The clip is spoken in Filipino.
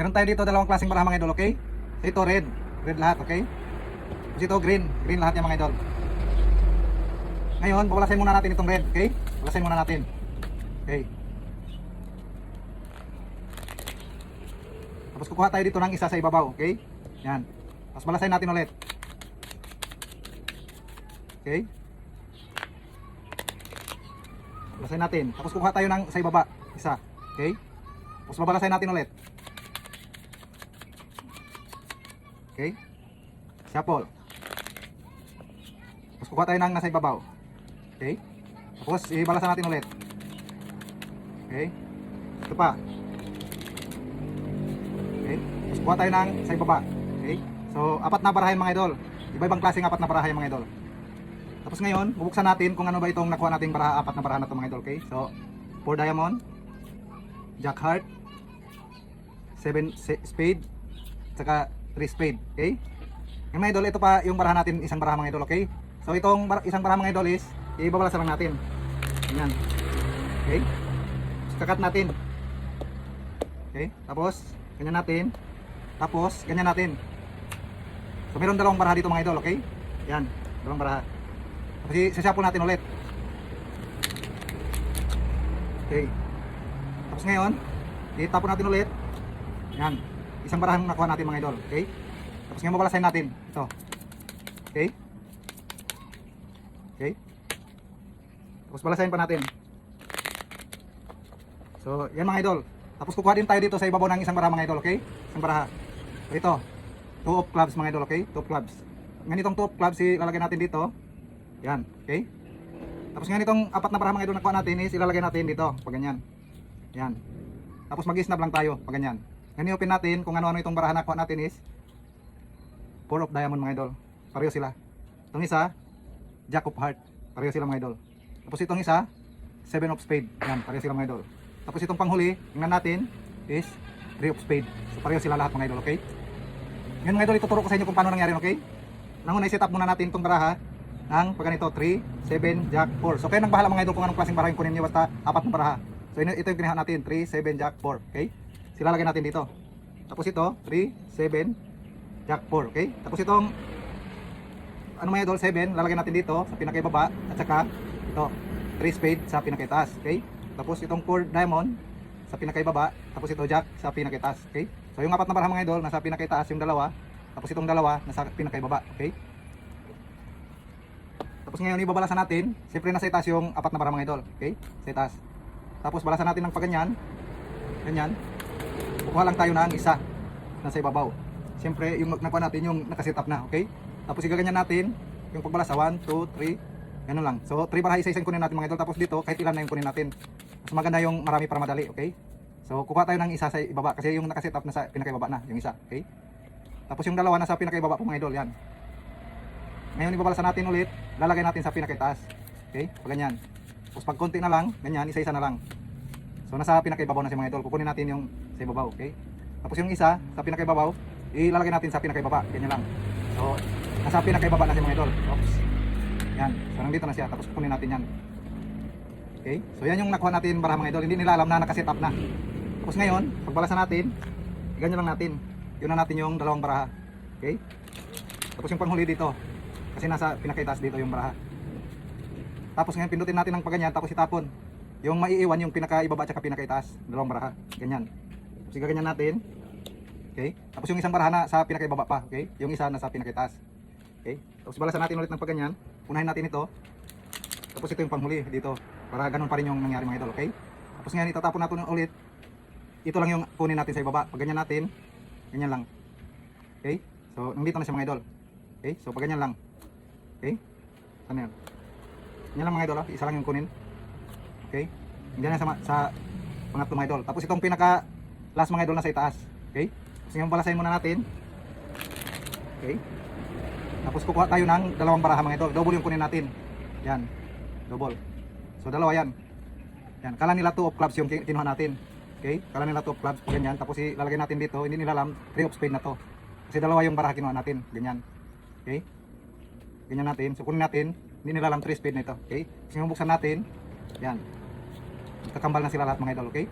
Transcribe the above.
Meron tayo dito dalawang klaseng baraha mga idol, okay? Ito red, red lahat, okay? Tapos ito green, green lahat yan mga idol. Ngayon, babalasin muna natin itong red, okay? Babalasin muna natin. Okay. Tapos kukuha tayo dito ng isa sa ibabaw, okay? Yan. Tapos balasin natin ulit. Okay? Balasin natin. Tapos kukuha tayo ng sa ibaba, isa. Okay? Tapos babalasin natin ulit. Okay? Shuffle. Tapos kukuha tayo ng nasa ibabaw. Okay? Tapos ibalasan natin ulit. Okay? Ito pa. Okay? Tapos kukuha tayo ng sa ibaba. Okay? So, apat na baraha mga idol. Iba-ibang klaseng apat na baraha mga idol. Tapos ngayon, bubuksan natin kung ano ba itong nakuha nating baraha, apat na baraha na ito mga idol. Okay? So, 4 diamond, jack heart, 7 spade, saka 3 spade. Okay? Yung mga idol, ito pa yung baraha natin, isang baraha mga idol. Okay? So, itong isang baraha mga idol is ibabalasan lang natin. Ganyan. Okay? Tapos kakat natin. Okay? Tapos, ganyan natin. Tapos, ganyan natin. So, meron dalawang baraha dito mga idol. Okay? Yan. Dalawang baraha. Tapos, sashuffle natin ulit. Okay. Tapos ngayon, itapon natin ulit. Yan. Isang barahang nakuha natin mga idol. Okay? Tapos ngayon, babalasin natin. Ito. Okay? Okay? Tapos balasahin pa natin. So, yan mga idol. Tapos kukuha din tayo dito sa ibabaw ng isang baraha mga idol, okay? Isang baraha. So, ito, 2 of clubs mga idol, okay? 2 of clubs. Ngayon itong 2 of clubs, ilalagay natin dito. Yan, okay? Tapos ngayon itong apat na baraha mga idol na kuha natin is ilalagay natin dito, pag ganyan. Yan. Tapos mag-snap lang tayo, pag ganyan. Ngayon i-open natin kung ano-ano itong baraha na kuha natin is 4 of diamond mga idol. Pareho sila. Itong isa, jack of heart. Pareho sila mga idol. Tapos itong isa, 7 of spade. Yan, pareho sila mga idol. Tapos itong panghuli, tingnan natin, is 3 of spade. So pareho sila lahat mga idol, okay? Ngayon mga idol, ituturo ko sa inyo kung paano nangyari, okay? Nang i-set up muna natin itong baraha ng pag ganito, 3, 7, jack, 4. So kayo nang bahala mga idol kung anong klaseng baraha yung kunin nyo, basta apat na baraha. So ito yung kinaha natin, 3, 7, jack, 4, okay? Sila lagay natin dito. Tapos ito, 3, 7, jack, 4, okay? Tapos itong ano mga idol, 7, lalagay natin dito sa pinakaibaba at saka ito, 3 spade sa pinakaitaas, okay? Tapos itong 4 diamond sa pinakaibaba, tapos ito jack sa pinakaitaas, okay? So yung apat na baraha mga idol, nasa pinakaitaas yung dalawa, tapos itong dalawa nasa pinakaibaba, okay? Tapos ngayon ibabalasan natin, siyempre nasa itaas yung apat na baraha mga idol, okay? Sa itaas. Tapos balasan natin ng paganyan, ganyan. Kukuha lang tayo ng isa nasa ibabaw. Siyempre yung nakuha natin yung nakaset up na, okay? Tapos igaganyan natin yung pagbalasa, 1, 2, 3, ganun lang. So 3 baraha isa-isa kunin natin mga idol. Tapos dito kahit ilan na yung kunin natin. Mas maganda yung marami para madali, okay? So kukuha tayo ng isa sa ibaba kasi yung nakaset up na sa pinakaibaba na, yung isa, okay? Tapos yung dalawa nasa pinakaibaba po mga idol, yan. Ngayon ibabalasan natin ulit, lalagay natin sa pinakaitaas. Okay? Pag ganyan. Tapos pag konti na lang, ganyan, isa-isa na lang. So nasa pinakaibabaw na si mga idol. Kukunin natin yung sa ibabaw, okay? Tapos yung isa sa pinakaibabaw, ilalagay natin sa pinakaibaba, ganyan lang. So nasa pinakaibaba na si mga idol. Oops. Yan. So nandito na siya. Tapos kukunin natin yan. Okay? So yan yung nakuha natin baraha mga idol. Hindi nila alam na nakaset up na. Tapos ngayon, pagbalasan natin, ganyan lang natin. Yun na natin yung dalawang baraha. Okay? Tapos yung panghuli dito. Kasi nasa pinakaitaas dito yung baraha. Tapos ngayon pindutin natin ng paganyan, tapos itapon. Yung maiiwan yung pinakaibaba at pinakaitaas, dalawang baraha. Ganyan. Tapos gaganyan natin. Okay? Tapos yung isang baraha na sa pinakaibaba pa, okay? Yung isa nasa pinakaitaas. Okay? Tapos balasan natin ulit ng paganyan. Unahin natin ito. Tapos ito yung panghuli dito. Para ganun pa rin yung nangyari mga idol, okay? Tapos ngayon itatapon natin ulit. Ito lang yung kunin natin sa ibaba. Pag ganyan natin, ganyan lang. Okay? So nandito na siya mga idol. Okay? So pag ganyan lang. Okay? Ano yan? Yan lang mga idol, isa lang yung kunin. Okay? Diyan na sa pangatlo mga idol. Tapos itong pinaka last mga idol na sa itaas. Okay? Tapos yung balasahin muna natin. Okay? Tapos kukuha tayo ng dalawang baraha mga idol. Double yung kunin natin. Yan. Double. So dalawa yan. Yan. Kala nila 2 of clubs yung kinuha natin. Okay? Kala nila 2 of clubs. Ganyan. Tapos ilalagay natin dito. Hindi nila alam 3 of spade na to. Kasi dalawa yung baraha kinuha natin. Ganyan. Okay? Ganyan natin. So kunin natin. Hindi nila alam 3 spade na ito. Okay? Kasi buksan natin. Yan. Kakambal na sila lahat mga idol. Okay?